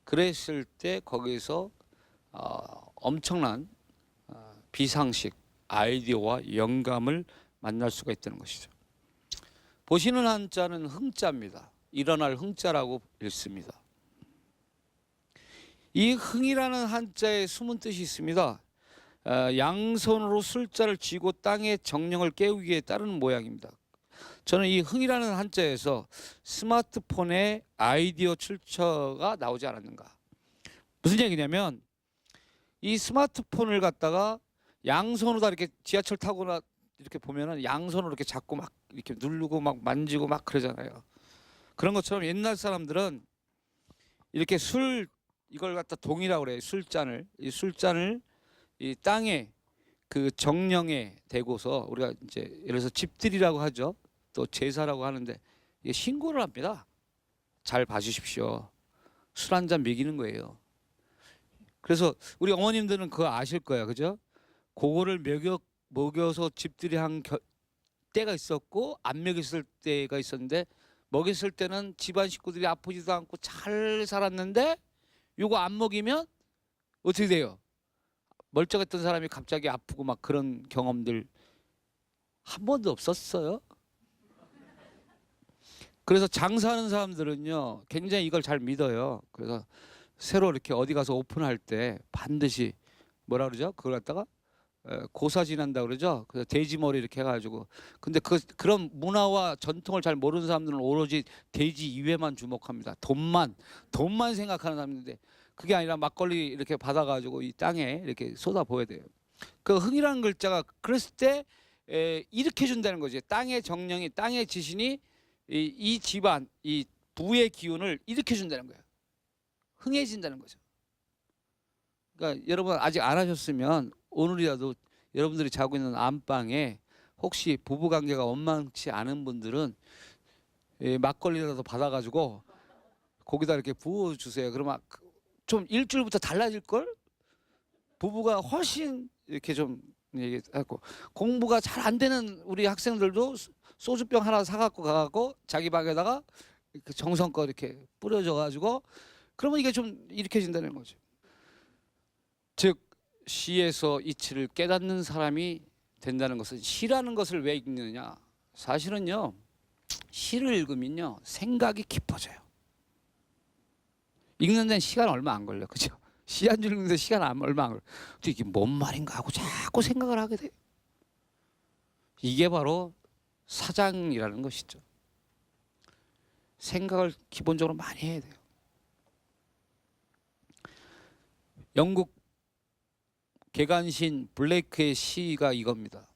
그랬을 때 거기서 엄청난 비상식, 아이디어와 영감을 만날 수가 있다는 것이죠. 보시는 한자는 흥자입니다. 일어날 흥자라고 읽습니다. 이 흥이라는 한자에 숨은 뜻이 있습니다. 양손으로 술자를 쥐고 땅의 정령을 깨우기 위해 따르는 모양입니다. 저는 이 흥이라는 한자에서 스마트폰의 아이디어 출처가 나오지 않았는가. 무슨 얘기냐면 이 스마트폰을 갖다가 양손으로 다 이렇게 지하철 타거나 이렇게 보면은 양손으로 이렇게 잡고 막 이렇게 누르고 막 만지고 막 그러잖아요. 그런 것처럼 옛날 사람들은 이렇게 이걸 갖다 동이라고 그래요. 이 술잔을 이 땅에 그 정령에 대고서 우리가 이제 예를 들어서 집들이라고 하죠. 또 제사라고 하는데 이게 신고를 합니다. 잘 봐주십시오. 술 한 잔 먹이는 거예요. 그래서 우리 어머님들은 그거 아실 거야, 그죠? 그거를 먹여서 집들이 한 때가 있었고 안 먹였을 때가 있었는데 먹였을 때는 집안 식구들이 아프지도 않고 잘 살았는데 이거 안 먹이면 어떻게 돼요? 멀쩡했던 사람이 갑자기 아프고 막 그런 경험들 한 번도 없었어요. 그래서 장사하는 사람들은요 굉장히 이걸 잘 믿어요. 그래서 새로 이렇게 어디 가서 오픈할 때 반드시 뭐라 그러죠? 그걸 갖다가 고사 지난다 그러죠. 그래서 돼지머리 이렇게 해가지고 근데 그런 문화와 전통을 잘 모르는 사람들은 오로지 돼지 이외만 주목합니다. 돈만 생각하는 사람인데 그게 아니라 막걸리 이렇게 받아가지고 이 땅에 이렇게 쏟아 부어야 돼요. 그 흥이라는 글자가 그랬을 때 일으켜 준다는 거죠. 땅의 정령이 땅의 지신이 이 집안 이 부의 기운을 일으켜 준다는 거예요. 흥해진다는 거죠. 그러니까 여러분 아직 안 하셨으면 오늘이라도 여러분들이 자고 있는 안방에 혹시 부부관계가 원만치 않은 분들은 막걸리라도 받아가지고 거기다 이렇게 부어주세요. 그러면 좀 일주일부터 달라질걸? 부부가 훨씬 이렇게 좀 얘기하고 공부가 잘 안 되는 우리 학생들도 소주병 하나 사갖고 가갖고 자기 방에다가 정성껏 이렇게 뿌려줘가지고 그러면 이게 좀 일으켜진다는 거죠. 즉 시에서 이치를 깨닫는 사람이 된다는 것은 시라는 것을 왜 읽느냐? 사실은요 시를 읽으면요 생각이 깊어져요. 읽는 데는 시간 얼마 안 걸려, 그죠? 시 한 줄 읽는데 시간 얼마 안 걸려. 근데 이게 뭔 말인가 하고 자꾸 생각을 하게 돼. 이게 바로 사장이라는 것이죠. 생각을 기본적으로 많이 해야 돼요. 영국 개간신 블레이크의 시가 이겁니다.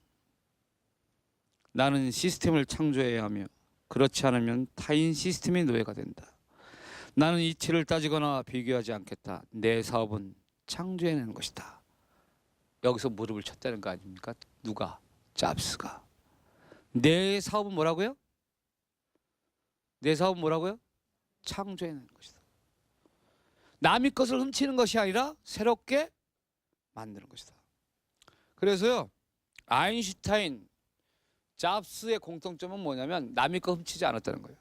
나는 시스템을 창조해야 하며 그렇지 않으면 타인 시스템의 노예가 된다. 나는 이치를 따지거나 비교하지 않겠다. 내 사업은 창조해내는 것이다. 여기서 무릎을 쳤다는 거 아닙니까? 누가? 잡스가. 내 사업은 뭐라고요? 내 사업은 뭐라고요? 창조해내는 것이다. 남의 것을 훔치는 것이 아니라 새롭게 만드는 것이다. 그래서요, 아인슈타인, 잡스의 공통점은 뭐냐면 남의 거 훔치지 않았다는 거예요.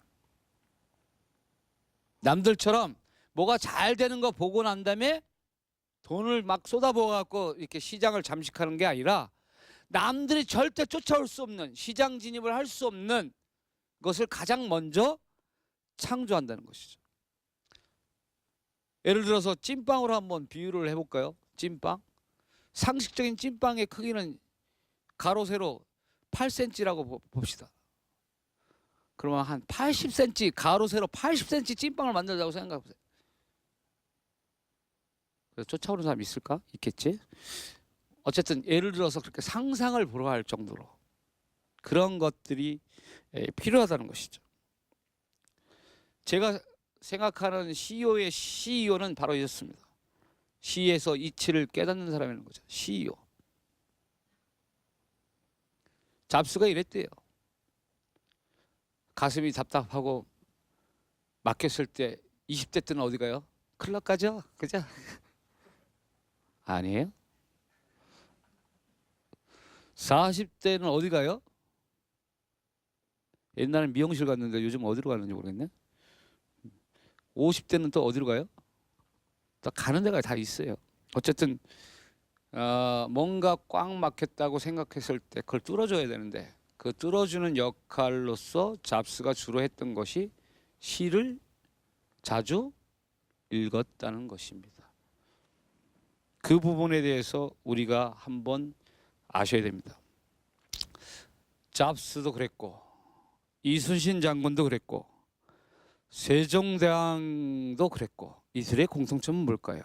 남들처럼 뭐가 잘 되는 거 보고 난 다음에 돈을 막 쏟아부어 갖고 이렇게 시장을 잠식하는 게 아니라 남들이 절대 쫓아올 수 없는, 시장 진입을 할 수 없는 것을 가장 먼저 창조한다는 것이죠. 예를 들어서 찐빵으로 한번 비유를 해볼까요? 찐빵. 상식적인 찐빵의 크기는 가로 세로 8cm라고 봅시다. 그러면 한 80cm, 가로 세로 80cm 찐빵을 만들자고 생각해 보세요. 그래서 쫓아오는 사람이 있을까? 있겠지. 어쨌든 예를 들어서 그렇게 상상을 불허할 정도로 그런 것들이 필요하다는 것이죠. 제가 생각하는 CEO는 바로 이렇습니다. C에서 이치를 깨닫는 사람이라는 거죠. CEO. 잡스가 이랬대요. 가슴이 답답하고 막혔을 때 20대 때는 어디 가요? 클럽 가죠? 그죠? 아니에요? 40대는 어디 가요? 옛날엔 미용실 갔는데 요즘 어디로 가는지 모르겠네. 50대는 또 어디로 가요? 또 가는 데가 다 있어요. 어쨌든 뭔가 꽉 막혔다고 생각했을 때 그걸 뚫어줘야 되는데 그 뚫어주는 역할로서 잡스가 주로 했던 것이 시를 자주 읽었다는 것입니다. 그 부분에 대해서 우리가 한번 아셔야 됩니다. 잡스도 그랬고 이순신 장군도 그랬고 세종대왕도 그랬고 이들의 공통점은 뭘까요?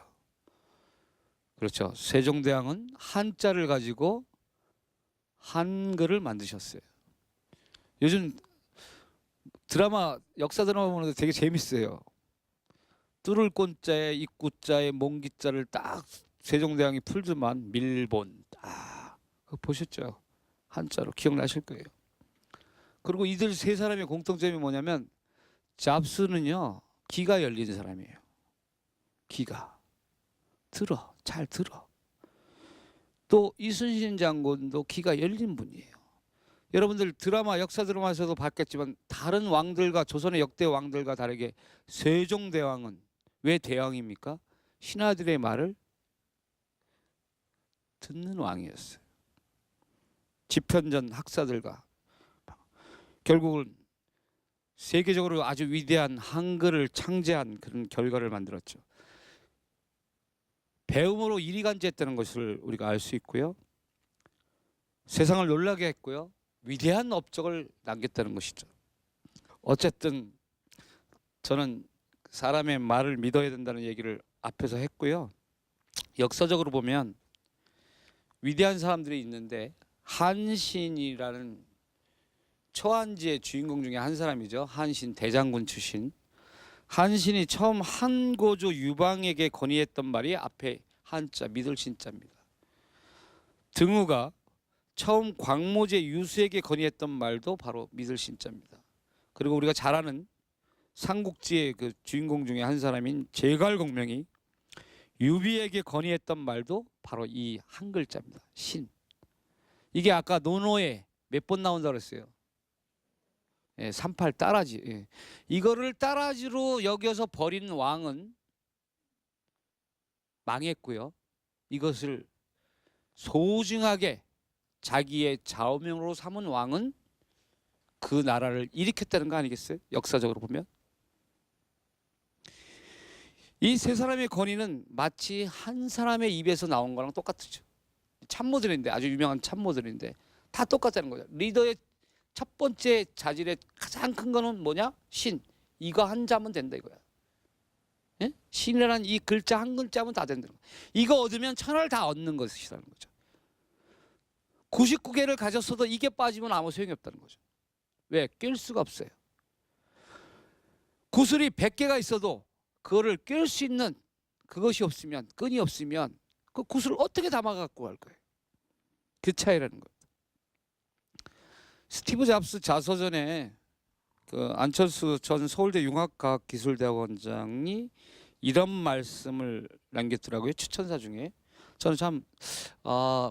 그렇죠. 세종대왕은 한자를 가지고 한글을 만드셨어요. 요즘 역사 드라마 보는데 되게 재밌어요. 뚫을 꼰자에 입구자에 몽기자를 딱 세종대왕이 풀더만 밀본 딱 그거 보셨죠? 한자로 기억나실 거예요. 그리고 이들 세 사람의 공통점이 뭐냐면 잡스는요 귀가 열린 사람이에요. 귀가 잘 들어. 또 이순신 장군도 귀가 열린 분이에요. 여러분들 역사 드라마에서도 봤겠지만 다른 왕들과 조선의 역대 왕들과 다르게 세종대왕은 왜 대왕입니까? 신하들의 말을 듣는 왕이었어요. 집현전 학사들과 결국은 세계적으로 아주 위대한 한글을 창제한 그런 결과를 만들었죠. 배움으로 이리간지했다는 것을 우리가 알 수 있고요. 세상을 놀라게 했고요. 위대한 업적을 남겼다는 것이죠. 어쨌든 저는 사람의 말을 믿어야 된다는 얘기를 앞에서 했고요. 역사적으로 보면 위대한 사람들이 있는데 한신이라는 초안지의 주인공 중에 한 사람이죠. 한신 대장군 출신. 한신이 처음 한고조 유방에게 건의했던 말이 앞에 한자 믿을 신자입니다. 등우가 처음 광모제 유수에게 건의했던 말도 바로 믿을 신자입니다. 그리고 우리가 잘 아는 삼국지의 그 주인공 중에 한 사람인 제갈공명이 유비에게 건의했던 말도 바로 이 한 글자입니다. 신. 이게 아까 논어에 몇 번 나온다고 그랬어요. 38 따라지. 이거를 따라지로 여겨서 버린 왕은 망했고요. 이것을 소중하게 자기의 좌우명으로 삼은 왕은 그 나라를 일으켰다는 거 아니겠어요? 역사적으로 보면. 이 세 사람의 건의는 마치 한 사람의 입에서 나온 거랑 똑같죠. 참모들인데, 아주 유명한 참모들인데 다 똑같다는 거죠. 리더의 첫 번째 자질의 가장 큰 거는 뭐냐? 신. 이거 한 자면 된다 이거야. 예? 신이라는 이 글자 한 글자면 다 된다는 거야. 이거 얻으면 천하를 다 얻는 것이라는 거죠. 99개를 가졌어도 이게 빠지면 아무 소용이 없다는 거죠. 왜? 낄 수가 없어요. 구슬이 100개가 있어도 그거를 낄 수 있는 그것이 없으면, 끈이 없으면 그 구슬을 어떻게 담아 갖고 갈 거예요. 그 차이라는 거예요. 스티브 잡스 자서전에 그 안철수 전 서울대 융합과학기술대학원장이 이런 말씀을 남겼더라고요. 추천사 중에. 저는 참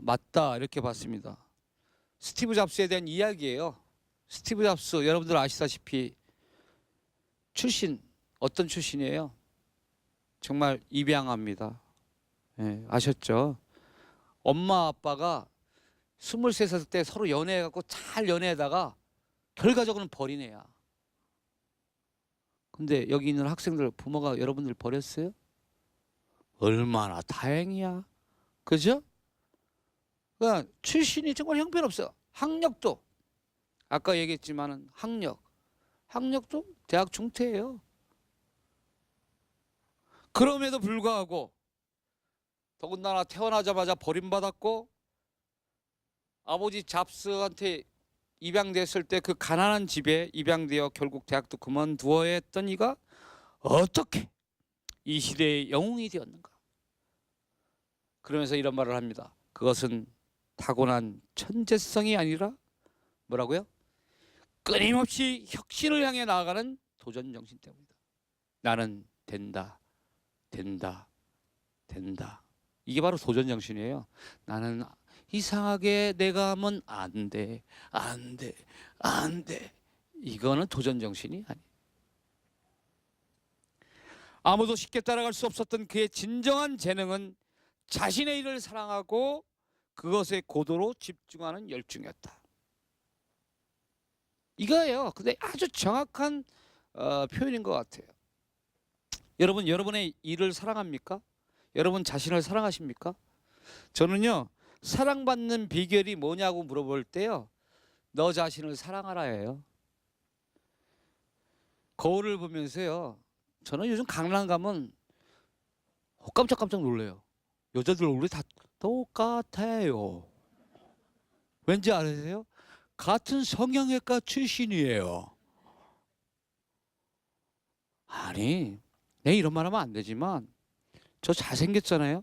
맞다 이렇게 봤습니다. 스티브 잡스에 대한 이야기예요. 스티브 잡스 여러분들 아시다시피 출신 어떤 출신이에요? 정말 입양합니다. 네, 아셨죠? 엄마 아빠가 23살 때 서로 연애해갖고 잘 연애하다가 결과적으로는 버린 애야. 근데 여기 있는 학생들 부모가 여러분들 버렸어요? 얼마나 다행이야. 그죠? 그러니까 출신이 정말 형편없어요. 학력도 아까 얘기했지만은 학력도 대학 중퇴예요. 그럼에도 불구하고 더군다나 태어나자마자 버림받았고 아버지 잡스한테 입양됐을 때 그 가난한 집에 입양되어 결국 대학도 그만두어야 했던 이가 어떻게 이 시대의 영웅이 되었는가. 그러면서 이런 말을 합니다. 그것은 타고난 천재성이 아니라 뭐라고요? 끊임없이 혁신을 향해 나아가는 도전 정신 때문이다. 나는 된다. 이게 바로 도전 정신이에요. 나는 이상하게 내가 하면 안 돼. 이거는 도전 정신이 아니에요. 아무도 쉽게 따라갈 수 없었던 그의 진정한 재능은 자신의 일을 사랑하고 그것에 고도로 집중하는 열중이었다. 이거예요. 근데 아주 정확한 표현인 것 같아요. 여러분, 여러분의 일을 사랑합니까? 여러분 자신을 사랑하십니까? 저는요, 사랑받는 비결이 뭐냐고 물어볼 때요, 너 자신을 사랑하라예요. 거울을 보면서요, 저는 요즘 강남 가면 깜짝깜짝 놀래요. 여자들 얼굴이 다 똑같아요. 왠지 아세요? 같은 성형외과 출신이에요. 아니, 내 이런 말 하면 안 되지만 저 잘생겼잖아요.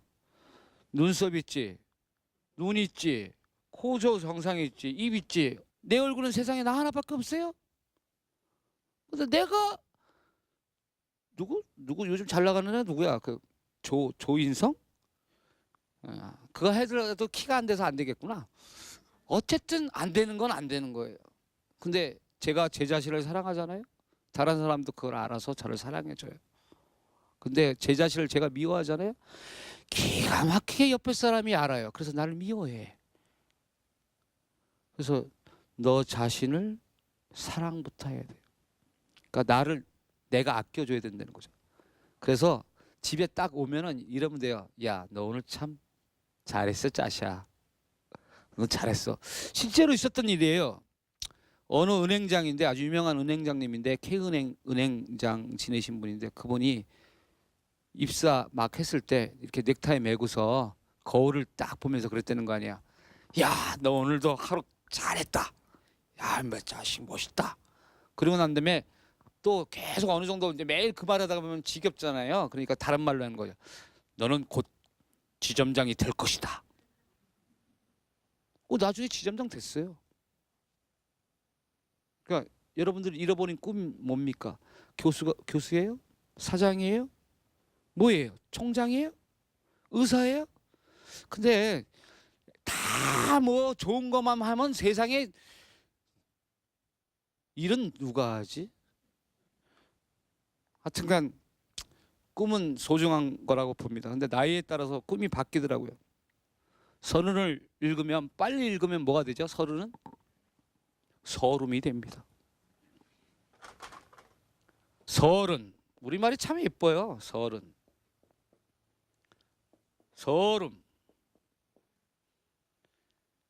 눈썹 있지, 눈 있지, 코저 정상 있지, 입 있지. 내 얼굴은 세상에 나 하나밖에 없어요. 근데 내가 누구 요즘 잘 나가는 애 누구야? 그 조인성? 그거 해도 키가 안 돼서 안 되겠구나. 어쨌든 안 되는 건 안 되는 거예요. 근데 제가 제 자신을 사랑하잖아요. 다른 사람도 그걸 알아서 저를 사랑해줘요. 근데 제 자신을 제가 미워하잖아요. 기가 막히게 옆에 사람이 알아요. 그래서 나를 미워해. 그래서 너 자신을 사랑부터 해야 돼요. 그러니까 나를 내가 아껴줘야 된다는 거죠. 그래서 집에 딱 오면은 이러면 돼요. 야, 너 오늘 참 잘했어, 짜샤. 너 잘했어. 실제로 있었던 일이에요. 어느 은행장인데, 아주 유명한 은행장님인데, K은행 은행장 지내신 분인데, 그분이 입사 막 했을 때 이렇게 넥타이 매고서 거울을 딱 보면서 그랬다는 거 아니야. 야, 너 오늘도 하루 잘했다. 야, 뭐 자식 멋있다. 그러고 난 다음에 또 계속 어느 정도 이제 매일 그 말하다가 보면 지겹잖아요. 그러니까 다른 말로 하는 거죠. 너는 곧 지점장이 될 것이다. 나중에 지점장 됐어요. 그러니까 여러분들이 잃어버린 꿈이 뭡니까? 교수예요? 사장이에요? 뭐예요? 총장이에요? 의사예요? 근데 다 뭐 좋은 것만 하면 세상에 일은 누가 하지? 하여튼간 꿈은 소중한 거라고 봅니다. 근데 나이에 따라서 꿈이 바뀌더라고요. 서른을 읽으면, 빨리 읽으면 뭐가 되죠? 서른은 서름이 됩니다. 서른, 우리말이 참 예뻐요. 서른. 서름.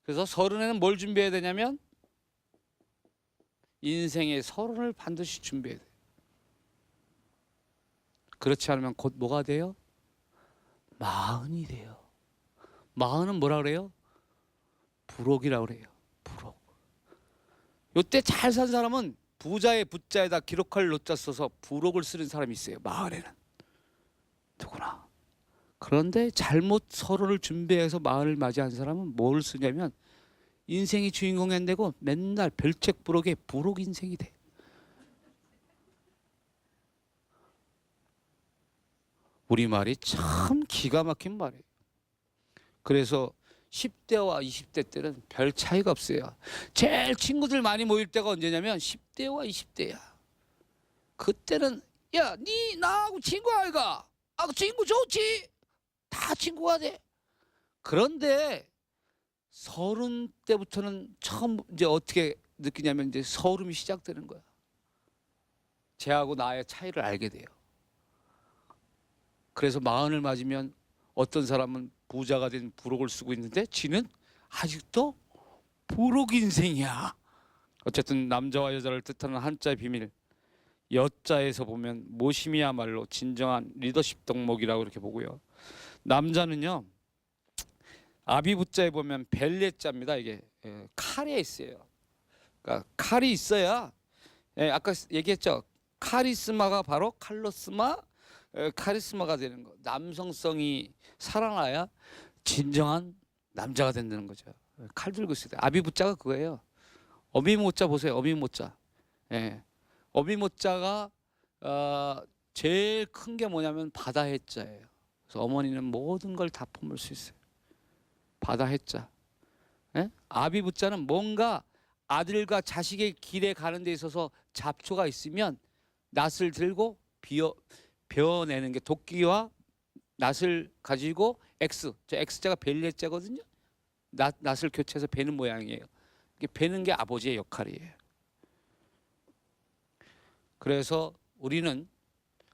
그래서 서른에는 뭘 준비해야 되냐면 인생의 서른을 반드시 준비해야 돼요. 그렇지 않으면 곧 뭐가 돼요? 마흔이 돼요. 마흔은 뭐라 그래요? 부록이라고 그래요. 부록. 요때 잘 산 사람은 부자의 부자에다 기록할 노자 써서 부록을 쓰는 사람이 있어요. 마흔에는. 누구나. 그런데 잘못 서로를 준비해서 마흔을 맞이한 사람은 뭘 쓰냐면 인생이 주인공이 안 되고 맨날 별책 부록에 부록 인생이 돼. 우리말이 참 기가 막힌 말이에요. 그래서 10대와 20대 때는 별 차이가 없어요. 제일 친구들 많이 모일 때가 언제냐면 10대와 20대야. 그때는 야, 니 나하고 친구 아이가? 아, 그 친구 좋지. 다 친구가 돼. 그런데 30대부터는 처음 이제 어떻게 느끼냐면 이제 서름이 시작되는 거야. 쟤하고 나의 차이를 알게 돼요. 그래서 마흔을 맞으면 어떤 사람은 부자가 된 부록을 쓰고 있는데 지는 아직도 부록 인생이야. 어쨌든 남자와 여자를 뜻하는 한자의 비밀, 여자에서 보면 모심이야말로 진정한 리더십 덕목이라고 이렇게 보고요. 남자는요, 아비부자에 보면 벨레자입니다. 이게 칼에 있어요. 그러니까 칼이 있어야, 아까 얘기했죠. 카리스마가 바로 카리스마가 되는 거. 남성성이 살아나야 진정한 남자가 된다는 거죠. 칼 들고 있어야 돼. 아비부자가 그거예요. 어미모자 보세요. 어미모자. 어미모자가 제일 큰 게 뭐냐면 바다해자예요. 그래서 어머니는 모든 걸 다 품을 수 있어요. 바다해자. 아비부자는 뭔가 아들과 자식의 길에 가는 데 있어서 잡초가 있으면 낫을 들고 베어내는 게 도끼와 낫을 가지고 저 X자가 벨레자거든요. 낫을 교체해서 베는 모양이에요. 이게 베는 게 아버지의 역할이에요. 그래서 우리는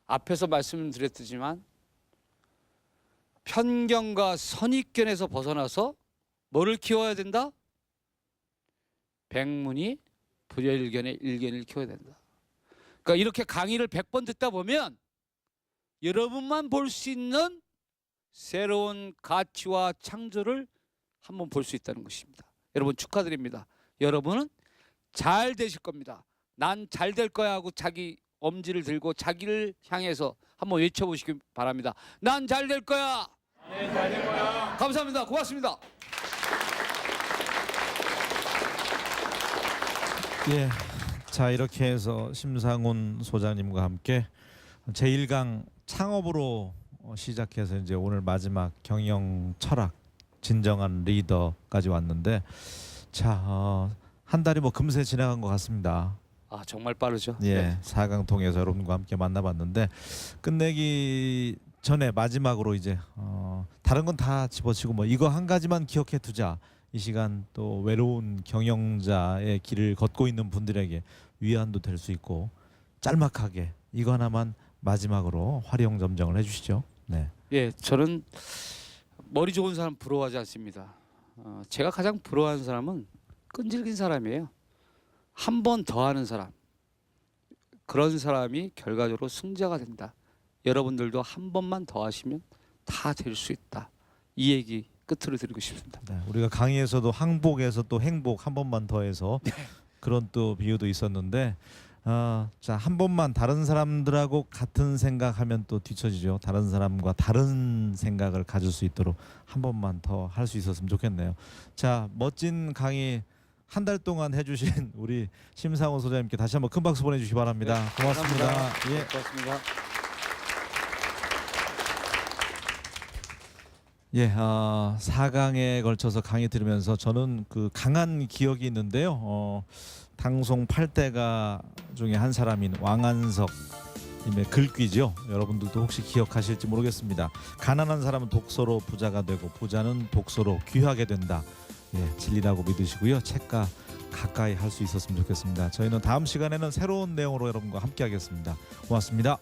앞에서 말씀드렸지만 편견과 선입견에서 벗어나서 뭐를 키워야 된다? 백문이 불여일견의 일견을 키워야 된다. 그러니까 이렇게 강의를 100번 듣다 보면 여러분만 볼 수 있는 새로운 가치와 창조를 한번 볼 수 있다는 것입니다. 여러분 축하드립니다. 여러분은 잘 되실 겁니다. 난 잘 될 거야 하고 자기 엄지를 들고 자기를 향해서 한번 외쳐보시기 바랍니다. 난 잘 될 거야. 네, 잘 될 거야. 감사합니다. 고맙습니다. 예. 자, 이렇게 해서 심상훈 소장님과 함께 제1강 창업으로 시작해서 이제 오늘 마지막 경영 철학 진정한 리더까지 왔는데 자, 한 달이 뭐 금세 지나간 것 같습니다. 아, 정말 빠르죠. 예, 네. 4강 통해서 여러분과 함께 만나봤는데 끝내기 전에 마지막으로 이제 다른 건 다 집어치고 뭐 이거 한 가지만 기억해 두자. 이 시간 또 외로운 경영자의 길을 걷고 있는 분들에게 위안도 될 수 있고 짤막하게 이거 하나만 마지막으로 화룡점정을 해주시죠. 네. 예, 저는 머리 좋은 사람 부러워하지 않습니다. 제가 가장 부러워하는 사람은 끈질긴 사람이에요. 한 번 더 하는 사람. 그런 사람이 결과적으로 승자가 된다. 여러분들도 한 번만 더 하시면 다 될 수 있다. 이 얘기 끝으로 드리고 싶습니다. 네, 우리가 강의에서도 항복에서 또 행복 한 번만 더해서 그런 또 비유도 있었는데 자, 한 번만 다른 사람들하고 같은 생각하면 또 뒤처지죠. 다른 사람과 다른 생각을 가질 수 있도록 한 번만 더 할 수 있었으면 좋겠네요. 자, 멋진 강의 한 달 동안 해주신 우리 심상훈 소장님께 다시 한번 큰 박수 보내주시기 바랍니다. 네, 고맙습니다. 감사합니다. 예. 고맙습니다. 예, 4강에 걸쳐서 강의 들으면서 저는 그 강한 기억이 있는데요. 당송 8대가 중에 한 사람인 왕안석 님의 글귀죠. 여러분들도 혹시 기억하실지 모르겠습니다. 가난한 사람은 독서로 부자가 되고 부자는 독서로 귀하게 된다. 예, 진리라고 믿으시고요. 책과 가까이 할 수 있었으면 좋겠습니다. 저희는 다음 시간에는 새로운 내용으로 여러분과 함께 하겠습니다. 고맙습니다.